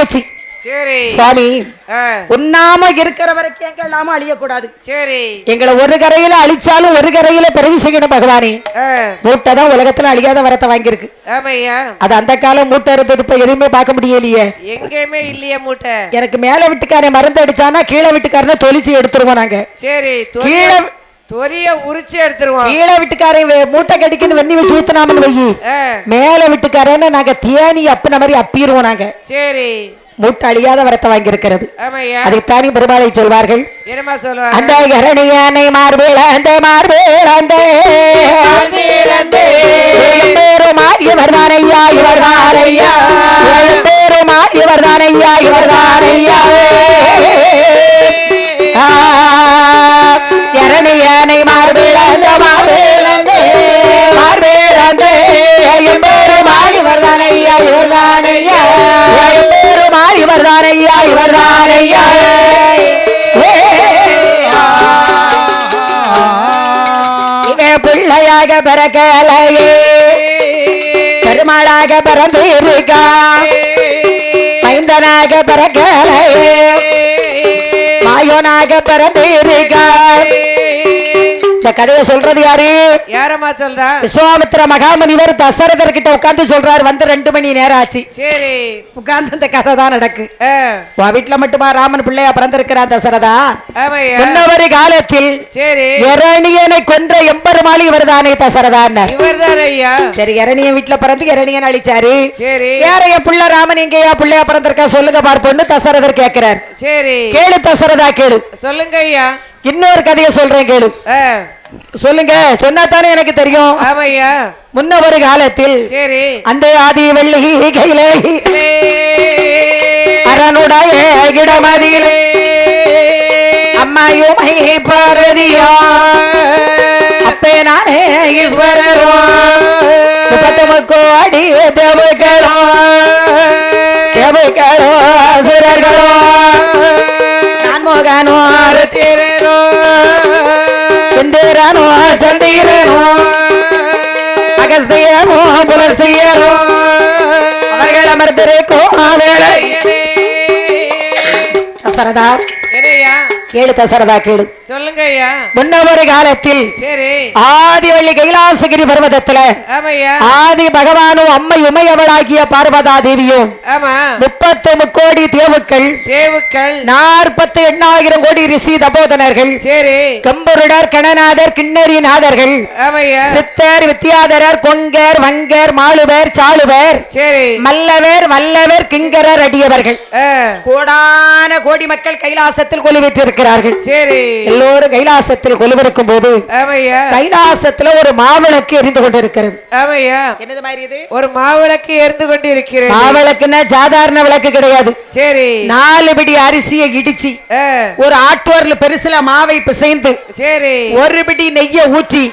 போச்சு. சரி சுவாமி, உண்ணாம இருக்கிற வரைக்கும் எங்கெல்லாம அழியக்கூடாது. சரி, எங்களை ஒரு கரையில அழிச்சாலும் ஒரு கரையில பிறவி செய்யணும் பகவானே. மூட்டை தான் உலகத்துல அழியாத வரத்தை வாங்கியிருக்கு. அது அந்த காலம் மூட்டை இருந்தது, இப்ப எதுவுமே பார்க்க முடியலையே, எங்கேயுமே இல்லையே மூட்டை. எனக்கு மேல வீட்டுக்காரன் மருந்து அடிச்சானா கீழே வீட்டுக்காரன தொலிச்சு எடுத்துருவோம் நாங்க. சரி, கீழே தொலிய உரிச்சு எடுத்துருவோம். கீழே வீட்டுக்காரன் மூட்டை கடிக்குன்னு வெண்ணி வச்சு ஊத்துனாமன்னு வை, மேல வீட்டுக்காரன்னு நாங்க தேனி அப்புன மாதிரி அப்பிடுவோம் நாங்க. சரி, மூட்டை அழியாத வரத்தை வாங்கி இருக்கிறது. அதைத்தானே பெருமாளை சொல்வார்கள். அந்த கரணியானை மார்பேல அந்த மார்பேல அந்த பேருமா இவர்தானையா இவர்தானையா பேருமா இவர்தானையா இவர்தானையா கரணியானை மார்பேல அந்த மார்பேல அந்த மார்பேல அந்த பேருமா இவர்தானையா இவர்தானையா இவர்தானையா இவர்தானையா இவன் பிள்ளையாக பிறக்கலையே, பெருமாளாக பிறந்து இருக்கா, மைந்தனாக பிறக்கலையே, மாயோனாக பிறந்து இருக்கா. இந்த கதையை சொல்றது யாரு? யாரம்மா சொல்றா? விஸ்வாமித்திர மகாமுனிவர் தசரதர் கிட்ட உட்கார்ந்து சொல்றாரு. வந்து 2 மணி நேரம் ஆச்சு. சரி, உட்கார்ந்து இந்த கதை தான் நடக்கு. வீட்டுல மட்டுமா ராமன் பிள்ளையா பிறந்திருக்கிறான் தசரதா? முன்னவரு காலத்தில் சரி இரணியனை கொன்ற எம்பெருமாள் இவர்தானே தசரதா? இவர்தான் ஐயா. சரி, இரணியன் வீட்டுல பிறந்து இரணியன் அழிச்சாரு. சரி, வேற என் பிள்ளை ராமன் எங்கயா பிள்ளையா பிறந்திருக்கா சொல்லுங்க பார்ப்போன்னு தசரதர் கேட்கிறார். சரி, கேளு தசரதா கேளு. சொல்லுங்க ஐயா. இன்னொரு கதையை சொல்றேன் கேளு. சொல்லுங்க, சொன்னா தானே எனக்கு தெரியும். ஆமையா. முன்ன ஒரு காலத்தில் சரி அந்த ஆதி வெள்ளி கையிலே அரணுடைய இடமதியிலே அம்மாயுமை பார்வதியா அப்பே நானே ஈஸ்வரரோ 30 கோடி தேவர்களோ தேவர்களோ அசுரர்களோ நான்மோகனோ அரத்திரனோ சுந்தரனோ சந்திரனோ அகஸ்தியனோ புலஸ்தியனோ அவர்கள் அமர்ந்திருக்கும் தசரதா கேளு தசரதா கேளு. சொல்லுங்க ஐயா. முன்ன ஒரு காலத்தில் சரி ஆதிவள்ளி கைலாசகிரி பர்வதத்துல ஆதி பகவானும் அம்மை உமையவளாகிய பார்வதா தேவியும் 30 கோடி தேவுக்கள் 48,000 கோடி ரிஷி தபோதனர்கள் சரி கம்பருடர் கணநாதர் கிண்ணறி நாதர்கள் சித்தர் வித்தியாதரர் கொங்கர் வங்கர் மாளுவர் சாளுவர் சரி மல்லவர் வல்லவர் கிங்கரர் அடியவர்கள் கோடான கோடி மக்கள் கைலாசத்தில் கொலுவிட்டிருக்கிறார்கள். சரி, எல்லோரும் கைலாசத்தில் கொலுவிருக்கும் போது கைலாசத்துல ஒரு மாவிளக்கு எரிந்து கொண்டிருக்கிறது. என்னது மாதிரி இது? ஒரு மாவிளக்கு எரிந்து கொண்டிருக்கிறது. மாவிளக்குன்னா சாதாரண விளக்கு கிடையாது. சரி, 4 பிடி அரிசியை இடிச்சு ஒரு ஆட்டுவர்ல பெருசுல மாவை பிசைந்து சரி 1 பிடி நெய்ய ஊற்றி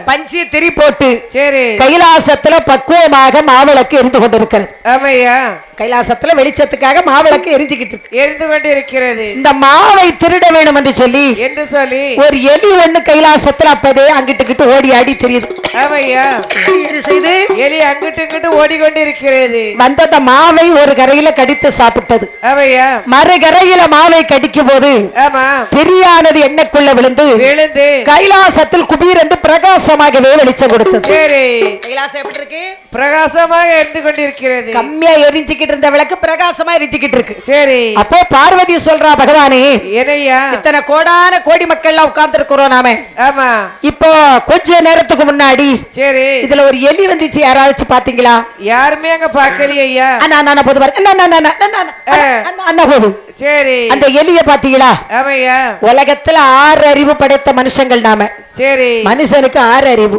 பஞ்சி திரி போட்டு சரி கைலாசத்துல பக்குவமாக மாவிளக்கு எரிந்து கொண்டிருக்கிறது. கைலாசத்துல வெளிச்சத்துக்காக மாவிளக்கு எரிஞ்சுக்கிட்டு எரிந்து கொண்டு இருக்கிறது. இந்த மாவை திருட வேணும் என்று சொல்லி ஒரு எலி ஒண்ணு கைலாசத்துல அப்பதே அங்கிட்டு ஓடி ஆடி தெரியுது. எலி அங்கிட்டு ஓடிக்கொண்டு இருக்கிறது. வந்த மாவை ஒரு கரையில கடித்து சாப்பிட்டது. மறு கரையில மாவை கடிக்கும் போது தெரியானது எண்ணக்குள்ள விழுந்து கைலாசத்தில் குபீர் என்று பிரகாசமாகவே வெளிச்சம் கொடுத்தது. கைலாசம் எப்படி இருக்கு? பிரகாசமாக எரிந்து கொண்டிருக்கிறது. கம்மியா எரிஞ்சுக்கிட்டு இருந்த விளக்கு பிரகாசமா எரிஞ்சுக்கிட்டு இருக்கு. சரி, அப்போ பார்வதி சொல்றா, பகவானே என்னையா இத்தனை கோடான கோடி மக்கள் எல்லாம் உட்கார்ந்து இருக்கிறோம் நாம. ஆமா, இப்போ கொஞ்ச நேரத்துக்கு முன்னாடி சரி இதுல ஒரு எலி வந்துச்சு, யாராச்சும் பாத்தீங்களா? யாருமே அங்க பாக்கலையே ஐயா. அண்ணா போது அண்ணா போது. சரி, அந்த எலிய பாத்தீங்களா? ஆமையா. உலகத்துல 6 அறிவு படைத்த மனுஷங்கள் நாம. சரி, மனுஷனுக்கு 6 அறிவு.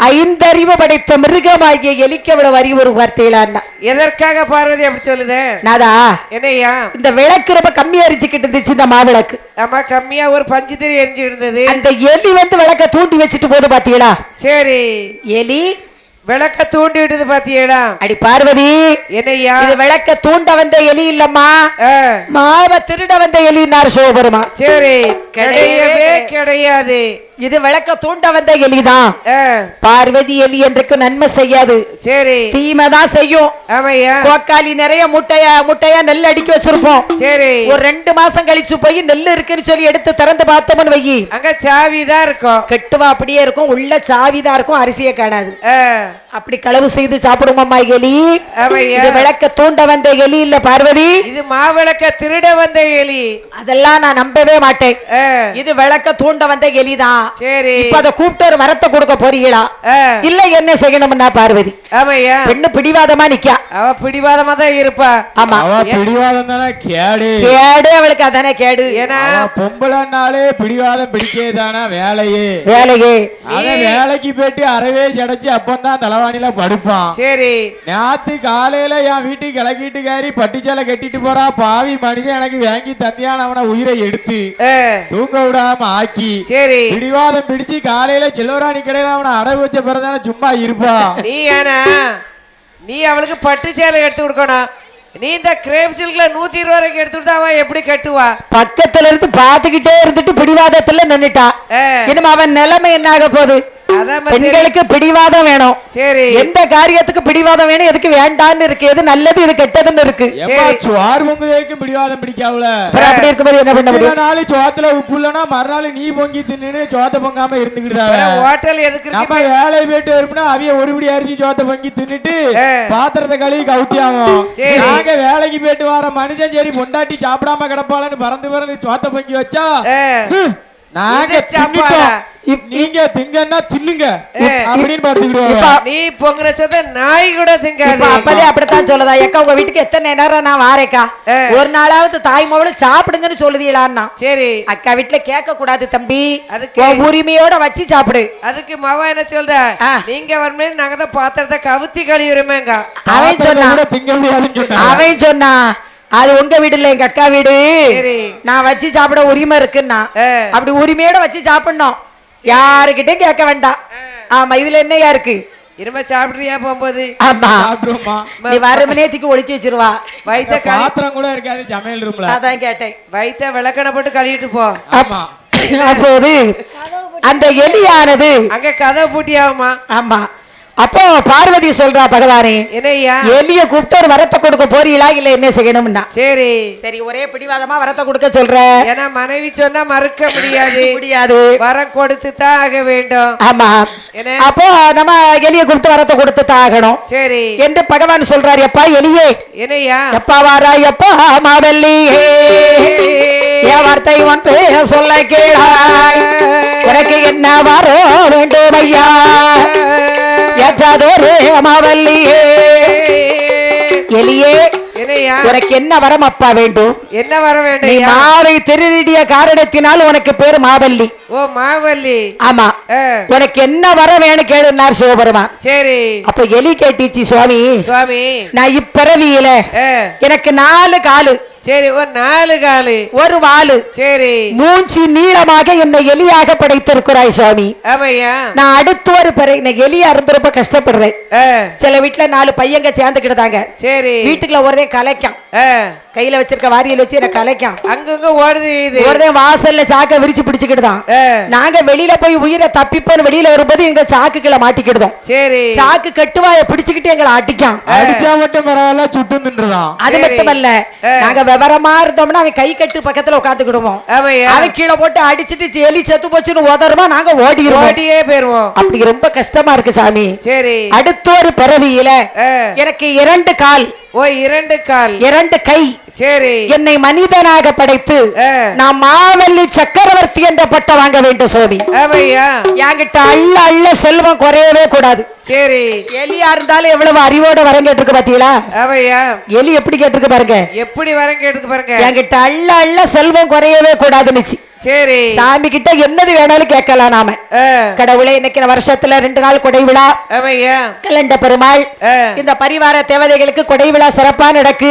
5 அறிவு படைத்த மிருகமாகிய எலிக்கு எவ்வளவு அறிவு ஒரு வார்த்தையில அண்ணா. எதற்காக பார்வதி அப்படி சொல்லுது? நாதா என்னையா இந்த விளக்கு ரொம்ப கம்மியா எரிஞ்சுக்கிட்டு இருந்துச்சு. இந்த மாவிளக்கு ஆமா கம்மியா ஒரு பஞ்சு திரி எரிஞ்சு இருந்தது. அந்த எலி வந்து விளக்க தூண்டி வச்சுட்டு போது பாத்தீங்களா? சரி, எலி விளக்க தூண்டி விட்டது பாத்தீங்களா? அடி பார்வதி என்னையா இது விளக்க தூண்ட வந்த எலி இல்லம்மா, மாவை திருட வந்த எலினார் சிவபெருமா. சரி, கிடையவே கிடையாது. இது விளக்க தூண்ட வந்த எலிதான். பார்வதி எலி என்றுக்கு நன்மை செய்யாது, சரி தீமைதான் செய்யும். கோக்காலி நிறைய முட்டையா நெல் அடிக்க வச்சிருப்போம், சரி ஒரு 2 மாசம் கழிச்சு போய் நெல் இருக்குன்னு சொல்லி எடுத்து திறந்து பார்த்தோம்னு வை, அங்க சாவிதான் இருக்கும், கெட்டுவா அப்படியே இருக்கும், உள்ள சாவிதான் இருக்கும், அரிசியை காணாது. அப்படி களவு செய்து சாப்பிடுமாமா எலி. இது விளக்க தூண்ட வந்த எலி இல்ல பார்வதி, இது மாவிளக்க திருட வந்த எலி. அதெல்லாம் நான் நம்பவே மாட்டேன். இது விளக்க தூண்ட வந்த எலிதான். சரி இப்ப அதை கூப்பிட்டு ஒரு மரத்தை கொடுக்க போறீங்களா இல்ல என்ன செய்யணும்னா பார்வதி பெண்ணு பிடிவாதமா நிக்கா. அவ பிடிவாதமா தான் இருப்பா. ஆமா பிடிவாதம் தானே கேடு, கேடு அவளுக்கு அதானே கேடு. ஏன்னா பொம்பளைனாலே பிடிவாதம் பிடிக்கதானா வேலையே அத வேலைக்கு போயிட்டு அறவே ஜடைச்சு அப்பந்தான் தலைவாணில படுப்பான். சரி நேத்து காலையில என் வீட்டுக்கு கிளக்கிட்டுக்காரி பட்டுச்சாலை கட்டிட்டு போறா பாவி மனுஷன், எனக்கு வாங்கி தந்தியான அவனை உயிரை எடுத்து தூங்க விடாம ஆக்கி, சரி பிடிவாதம் பிடிச்சு காலையில செல்வராணி கடையில அவனை அடகு வச்ச பிறதான சும்மா இருப்பான். நீ அவளுக்கு பட்டு சேலை எடுத்து கொடுக்கணும். நீ இந்த கிரேப் சில்க்ல 120 ரூபாய்க்கு எடுத்துட்டு அவன் எப்படி கட்டுவா? பக்கத்துல இருந்து பாத்துக்கிட்டே இருந்துட்டு பிடிவாதத்துல நின்னுட்டா. இனிமே அவன் நிலைமை என்ன ஆக போகுது? பெண்களுக்கு பிடிவாதம் வேணும். சரி எந்த காரியத்துக்கு பிடிவாதம் வேணும், எதுக்கு வேண்டான்னு இருக்கு, எது நல்லது எது கெட்டதுன்னு இருக்கு. பிடிவாதம் பிடிக்காவல அப்படி இருக்கும்போது என்ன பண்ண முடியும்? நாளை சோத்துல உப்பு இல்லைன்னா மறுநாள் நீ பொங்கி தின்னு சோத்த பொங்காம இருந்துக்கிட்டாங்க. ஹோட்டல் எதுக்கு நம்ம வேலை போயிட்டு வரும்னா அவிய ஒருபடி அரிசி சோத்த பொங்கி தின்னுட்டு பாத்திரத்தை கழுவி கவுத்தியாகும். நாங்க வேலைக்கு போயிட்டு வர மனுஷன் சரி பொண்டாட்டி சாப்பிடாம கிடப்பாளன்னு பறந்து சோத்த பொங்கி வச்சா நாங்க சாப்பிட்டோம், நீங்க திங்கன்னா தின்னுங்க அப்படின்னு பார்த்துக்கிடுவோம். நீ பொங்குற சொத நாய் கூட திங்காது. அப்பதே அப்படித்தான் சொல்லுதா. எக்கா உங்க வீட்டுக்கு எத்தனை நேரம் நான் வாரேக்கா, ஒரு நாளாவது தாய் மவளும் சாப்பிடுங்கன்னு சொல்லுதீங்களான்னா. சரி அக்கா வீட்டுல கேட்க கூடாது தம்பி, அதுக்கு உரிமையோட வச்சு சாப்பிடு. அதுக்கு மவ என்ன சொல்ற, நீங்க வரமே நாங்க தான் பாத்திரத்தை கவுத்தி கழிவுறமேங்க. அவன் சொன்னா திங்க முடியாதுன்னு அவன் சொன்னா அது உங்க வீடு இல்ல எங்க அக்கா வீடு, நான் வச்சு சாப்பிட உரிமை இருக்குன்னா அப்படி உரிமையோட வச்சு சாப்பிடணும், யாருக்கிட்டையும் கேட்க வேண்டாம். ஆமா இதுல என்னையா இருக்கு? இரும சாப்பிடுறியா போகும்போது? ஆமா நீ வரமனேத்துக்கு ஒளிச்சு வச்சிருவா. வைத்த பாத்திரம் கூட இருக்காது சமையல் ரூம்ல. அதான் கேட்டேன். வைத்த விளக்கணை போட்டு கழுவிட்டு போ. ஆமா அப்போது அந்த எலியானது அங்க கதவு பூட்டியாகுமா? ஆமா. அப்போ பார்வதி சொல்றா, பகவானே என்னையா எலிய கூப்பிட்டு ஒரு வரத்தை கொடுக்க போறீங்களா இல்ல என்ன செய்யணும்னா? சரி சரி ஒரே பிடிவாதமா வரத்தை கொடுக்க சொல்ற. ஏன்னா மனைவி சொன்னா மறுக்க முடியாது, வரம் கொடுத்து தான் ஆக வேண்டும். ஆமா அப்போ நம்ம எலிய கூப்பிட்டு வரத்தை கொடுத்து தான் ஆகணும். சரி என்று பகவான் சொல்றாரு. எப்பா எலியே என்னையா எப்பா வாரா எப்பா மாவல்லியே என் வார்த்தை வந்து சொல்ல கேளாய், உனக்கு என்ன வர வேண்டும் ஐயா மாவல்லியே. எலியே உனக்கு என்ன வரம் அப்பா வேண்டும்? என்ன வர வேண்டும்? மாவை திருடிய காரணத்தினால் உனக்கு பேரு மாவல்லி. ஓ மாவல்லி. ஆமா உனக்கு என்ன வர வேணும் கேளுனார் சிவபெருமான். சரி அப்ப எலி கேட்டுச்சு, சுவாமி நான் இப்பிறவியில எனக்கு 4 காலு. சரி ஒரு 4 காலு ஒரு வாலு. சரி மூஞ்சி நீளமாக என்னை எலியாக படைத்திருக்கிறாய் சுவாமி. ஆமையா நான் அடுத்து ஒரு எலியா இருந்து ரொம்ப கஷ்டப்படுறேன். சில வீட்டுல 4 பையங்க சேர்ந்துக்கிட்டாங்க. சரி வீட்டுக்குள்ள ஒரே கலைக்கும், கையில வச்சிருக்க வாரியில வச்சு என்ன கலைக்கும், அங்கங்க ஓடுது. ஒரே வாசல்ல சாக்க விரிச்சு பிடிச்சுக்கிட்டுதான். நாங்க வெளியில போய் உயிரை தப்பிப்போன்னு வெளியில வரும்போது எங்க சாக்குகளை மாட்டிக்கிடுதோம். சரி சாக்கு கட்டுவாய பிடிச்சுக்கிட்டு எங்களை அடிக்கும். அடிச்சா மட்டும் பரவாயில்ல, சுட்டு நின்றுதான். அது மட்டுமல்ல நாங்க விவரமா இருந்தோம்னா அவன் கை கட்டு பக்கத்துல உட்காந்துக்கிடுவோம். அவன் கீழே போட்டு அடிச்சுட்டு எலி செத்து போச்சுன்னு ஓதறமா நாங்க ஓடியே போயிருவோம். அப்படி ரொம்ப கஷ்டமா இருக்கு சாமி. சரி அடுத்த ஒரு பிறவியில எனக்கு 2 கால். ஓ 2 கால் 2 கை. சரி என்னை மனிதனாக படைத்து நான் மாவல்லி சக்கரவர்த்தி என்ற பட்டம் வாங்க வேண்டும் சுவாமி. என்கிட்ட அள்ள செல்வம் குறையவே கூடாது. சரி எலியா இருந்தாலும் எவ்வளவு அறிவோட வரம் கேட்டிருக்கு பாத்தீங்களா? எலி எப்படி கேட்டிருக்கு பாருங்க, எப்படி வரம் கேட்டிருக்கு பாருங்க. என்கிட்ட அள்ள செல்வம் குறையவே கூடாதுன்னு. சரி சாமி கிட்ட என்னது வேணாலும் கேட்கலாம் நாம. கடவுளே இன்னைக்கு வருஷத்துல 2 நாள் கொடை விழா, கலண்ட பெருமாள் இந்த பரிவார தேவதைகளுக்கு கொடை விழா சிறப்பா நடக்கு.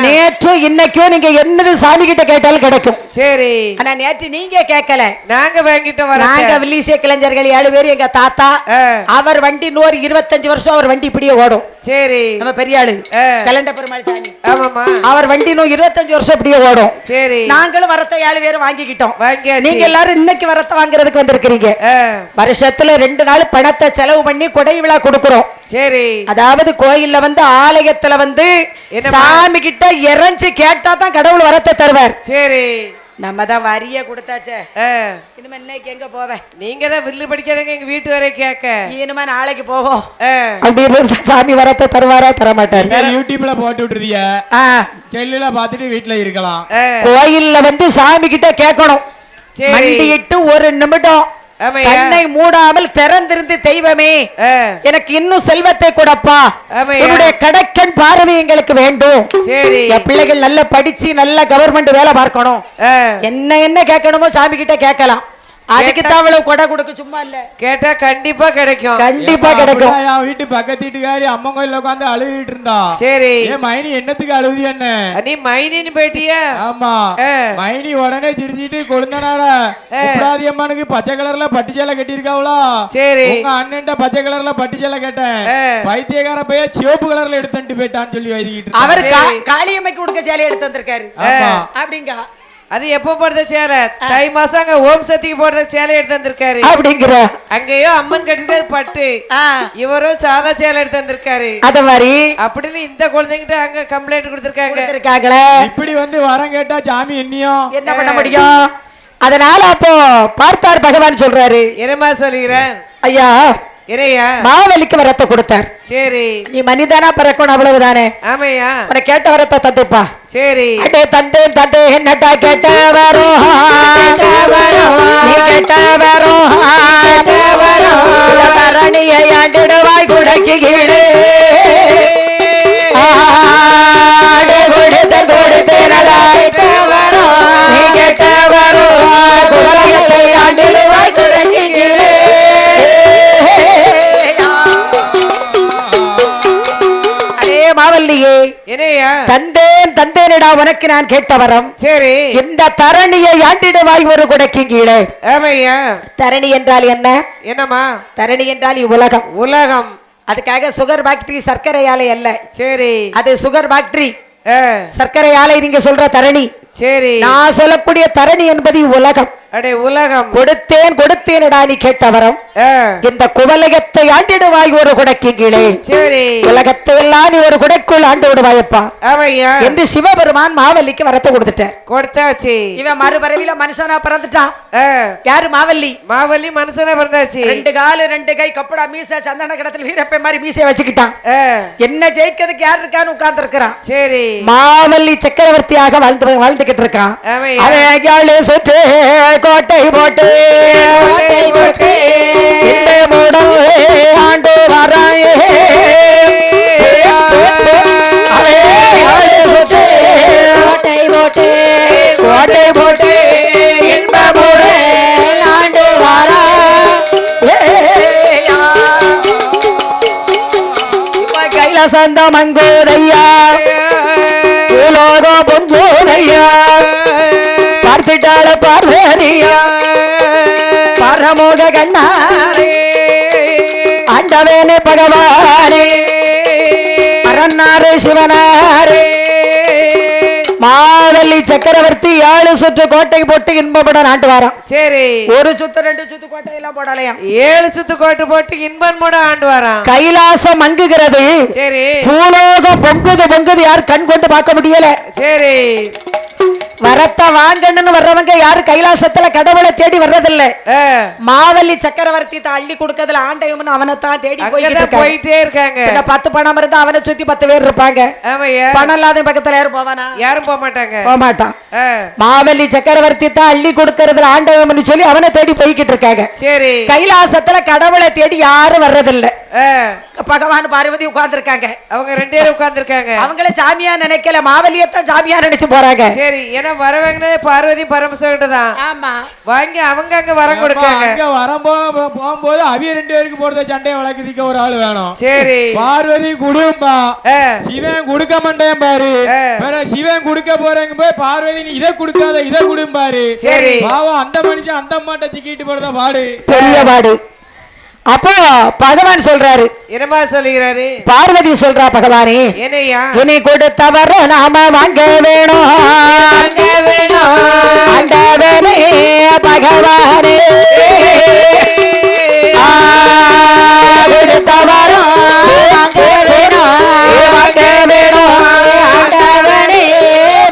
நேற்று இன்னைக்கும் நீங்க என்னது சாமி கிட்ட கேட்டாலும் கிடைக்கும். சரி ஆனா நேற்று நீங்க கேட்கல, நாங்க வாங்கிட்டோம். நாங்க வில்லிசை கலைஞர்கள் 7 பேர், எங்க தாத்தா அவர் வண்டி 125 வருஷம் அவர் வண்டி இப்படியே ஓடும். சரி நம்ம பெரிய ஆளு கலண்ட பெருமாள் சாமி. ஆமாமா. அவர் வண்டி இன்னும் 25 வருஷம் அப்படியே ஓடும். சரி நாங்களும் வரத்தை 7 பேரும் வாங்கிக்கிட்டோம். நீங்க எல்லாரும் இன்னைக்கு வரத்தை வாங்குறதுக்கு வந்திருக்கிறீங்க. வருஷத்துல 2 நாள் பணத்தை செலவு பண்ணி கொடை விழா கொடுக்கிறோம். சரி அதாவது கோயில்ல வந்து ஆலயத்துல வந்து சாமி கிட்ட இறஞ்சி கேட்டா தான் கடவுள் வரத்தை தருவார். சரி நம்ம தான் வரிய கொடுத்தாச்சே. இனிமே இன்னைக்கு எங்க போவேன்? நீங்க தான் வில்லு படிக்காதங்க எங்க வீட்டு வரை கேட்க. இனிமே நாளைக்கு போவோம். அப்படி சாமி வரத்தை தருவாரா தர மாட்டாரு. யூடியூப்ல போட்டு விட்டுருதிய செல்லுல பாத்துட்டு வீட்டுல இருக்கலாம். கோயில்ல வந்து சாமி கிட்ட கேட்கணும். மண்டியிட்டு ஒரு நிமிடம் கண்ணை மூடாமல் திறந்திருந்து தெய்வமே எனக்கு இன்னும் செல்வத்தை கொடுப்பா, என்னுடைய கடைக்கண் பார்வை எங்களுக்கு வேண்டும். சரி என் பிள்ளைகள் நல்ல படிச்சு நல்ல கவர்மெண்ட் வேலை பார்க்கணும். என்ன கேட்கணுமோ சாமி கிட்ட கேட்கலாம். அதுக்கு தான் அவ்வளவு கொடை கொடுக்க சும்மா இல்ல. கேட்டா கண்டிப்பா கிடைக்கும். கண்டிப்பா கிடைக்கும். என் வீட்டு பக்கத்து வீட்டுக்காரி அம்மன் கோயில்ல உட்காந்து அழுவிட்டு இருந்தா. சரி மைனி என்னத்துக்கு அழுவுது? என்ன நீ மைனின்னு போயிட்டியா? ஆமா. மைனி உடனே சிரிச்சிட்டு கொழுந்தனார உப்ராதி அம்மனுக்கு பச்சை கலர்ல பட்டு சேலை கட்டியிருக்காவளா? சரி உங்க அண்ணன்ட்ட பச்சை கலர்ல பட்டு சேலை கேட்டேன். பைத்தியக்கார பைய சிவப்பு கலர்ல எடுத்துட்டு போயிட்டான்னு சொல்லி வைதிக்கிட்டு அவர் காளியம்மைக்கு கொடுக்க சேலை எடுத்து வந்திருக்காரு. அப்படிங்க அது எப்போ போடுற சேலை? தை மாசம் அங்க ஓம் சக்திக்கு போடுற சேலை எடுத்து வந்திருக்காரு. அப்படிங்கிற அங்கேயோ அம்மன் கட்டிட்டு பட்டு, இவரும் சாதா சேலை எடுத்து வந்திருக்காரு. அத மாதிரி அப்படின்னு இந்த குழந்தைங்கிட்ட அங்க கம்ப்ளைண்ட் கொடுத்திருக்காங்களே. இப்படி வந்து வரம் கேட்டா சாமி என்ன பண்ண முடியும்? அதனால அப்போ பார்த்தார் பகவான் சொல்றாரு. என்னமா சொல்லுகிறேன் ஐயா? மாவலிக்கு வரத்தை கொடுத்தார். சரி நீ மனிதனா பிறக்கணும் அவ்வளவுதானே. ஆமையா உன கேட்ட வரத்தை தந்துப்பா. சரி அடே தந்தே தந்தே என்னடா கேட்ட வரும் நீ கேட்ட வரும் தரணியை ஆண்டிடுவாய் குடைக்கு கீழே கொடுத்த கொடுத்து வரும் நீ கேட்ட வரும் குடையை ஆண்டிடுவாய் குடைக்கு கீழே. மாவல்லியே தந்தேன் தந்தேனடா உனக்கு நான் கேட்ட வரம். சரி இந்த தரணியை ஆண்டிடுவாய் ஒரு குடைக்கு கீழே. தரணி என்றால் என்ன? என்னமா தரணி என்றால் உலகம். உலகம் அதுக்காக சுகர் பாக்டரி சர்க்கரை ஆலை அல்ல. சரி அது சுகர் பாக்டரி சர்க்கரை ஆலை நீங்க சொல்ற தரணி. சரி நான் சொல்லக்கூடிய தரணி என்பது உலகம். அடே உலகம் கொடுத்தேன் கொடுத்தேனடா நீ கேட்ட வரம். இந்த குவலகத்தை ஆண்டிடுவாய் ஒரு குடைக்கு கீழே. சரி உலகத்தை எல்லாம் நீ ஒரு குடைக்குள் ஆண்டு விடுவாயப்பா என்று சிவபெருமான் மாவல்லிக்கு வரத்தை கொடுத்துட்டேன். கொடுத்தாச்சு. இவன் மறுபறவில மனுஷனா பிறந்துட்டான். யாரு? மாவல்லி. மாவல்லி மனுஷனா பிறந்தாச்சு. 2 காலு 2 கை கப்படா மீசை சந்தன கடத்தில் வீரப்பை மாதிரி மீசையை வச்சுக்கிட்டான். என்ன ஜெயிக்கிறதுக்கு யார் இருக்கான்னு உட்கார்ந்து இருக்கிறான். சரி மாவல்லி சக்கரவர்த்தியாக வாழ்ந்துகிட்டு இருக்கான். அவன் சுற்று கோட்டை போட்டு ஆண்டு வராயே கோட்டை போட்டு கோட்டை போட்டு இன்பமுட ஆண்டு வரா கைலாசந்த மங்கோதையா உலோக பொங்கோதையா பார்த்துட்டாள பார்வதியா பரமோக கண்ணாரே ஆண்டவேனே பகவானே அரண்ணாரே சிவனாரே மாவல்லி சக்கரவர்த்தி 7 சுற்று கோட்டை போட்டு இன்பப்பட நாட்டு வாரம். சரி ஒரு சுத்து 2 சுத்து கோட்டை எல்லாம் போடலையா? 7 சுத்து கோட்டை போட்டு இன்பமோட ஆண்டு வாரம். கைலாசம் மங்குகிறது. சரி பூலோகம் பொங்குது யார் கண் கொண்டு பார்க்க முடியல. சரி வரத்த வாங்கன்னு வர்றவங்க யாரு கைலாசத்துல கடவுளை தேடி வர்றதில்ல. மாவல்லி சக்கரவர்த்தி அள்ளி கொடுக்கறதுல ஆண்டையும் அவனைத்தான் தேடி போயிட்டே இருக்காங்க. 10 பணம் இருந்தா அவனை சுத்தி 10 பேர் இருப்பாங்க. பணம் இல்லாத பக்கத்துல யாரும் போவானா? யாரும் போக மாட்டான். மாவல்லி சக்கரவர்த்தி தான் அள்ளி கொடுக்கறதுல ஆண்டவன் சொல்லி அவனை தேடி போய்கிட்டு இருக்காங்க. சரி கைலாசத்துல கடவுளை தேடி யாரும் வர்றதில்ல. பகவான் பார்வதி உட்கார்ந்து இருக்காங்க. அவங்க 2 பேரும் உட்கார்ந்து இருக்காங்க. அவங்கள சாமியா நினைக்கல, மாவலியத்தான் சாமியா நினைச்சு போறாங்க. சரி ஏன்னா வரவங்க பார்வதி பரமசிவன் தான். ஆமா வாங்கி அவங்க அங்க வரம் கொடுக்காங்க. அங்க வரம் போகும்போது அவிய 2 பேருக்கு போடுற சண்டையை வளர்க்கறதுக்கு ஒரு ஆள் வேணும். சரி பார்வதி குடும்பா சிவன் கொடுக்க மாட்டேன் பாரு. வேற சிவன் கொடுக்க போறேங்க போய் பார்வதி நீ இதை கொடுக்காத இதை குடும்பாரு. சரி பாவம் அந்த மனுஷன் அந்த அம்மாட்ட சிக்கிட்டு போறத பாடு பெரிய பாடு. அப்போ பகவான் சொல்றாரு, என்னமா சொல்லுகிறாரு? பார்வதி சொல்றா, பகவானே என்னையா இனி கொடுத்தவர நாம வாங்க வேணும், ஆண்டவனே பகவானே, கொடுத்தவர வாங்க வேணும், ஆண்டவனே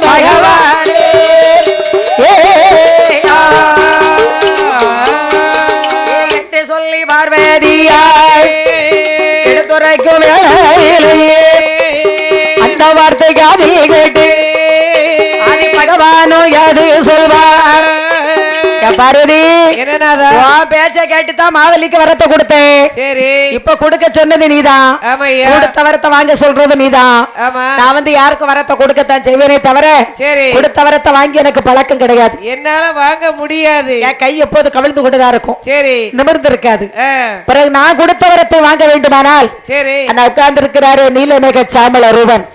பகவானே. சொல்லி பார்வதியாய் எடுத்துரைக்கும் வேளையிலேயே அந்த வார்த்தை காதில் கேட்டு ஆதி பகவானோ யாது சொல்வார், பார்வதி என்னநாதா பேச்ச கேட்டுதான் மாவலிக்கு வரத்தை கொடுத்தேன். சரி இப்ப கொடுக்க சொன்னது நீதான், ஆமையா கொடுத்த வரத்தை வாங்க சொல்றது நீதான். ஆமா நான் வந்து யாருக்கும் வரத்தை கொடுக்கத்தான் செய்வேனே தவிர சரி கொடுத்த வரத்தை வாங்கி எனக்கு பழக்கம் கிடையாது. என்னால வாங்க முடியாது. என் கை எப்போது கவிழ்ந்து கொண்டுதான் இருக்கும், சரி நிமிர்ந்து இருக்காது. பிறகு நான் கொடுத்த வரத்தை வாங்க வேண்டுமானால் சரி அந்த உட்கார்ந்து இருக்கிறாரு நீலமேக சாமல ரூபன்.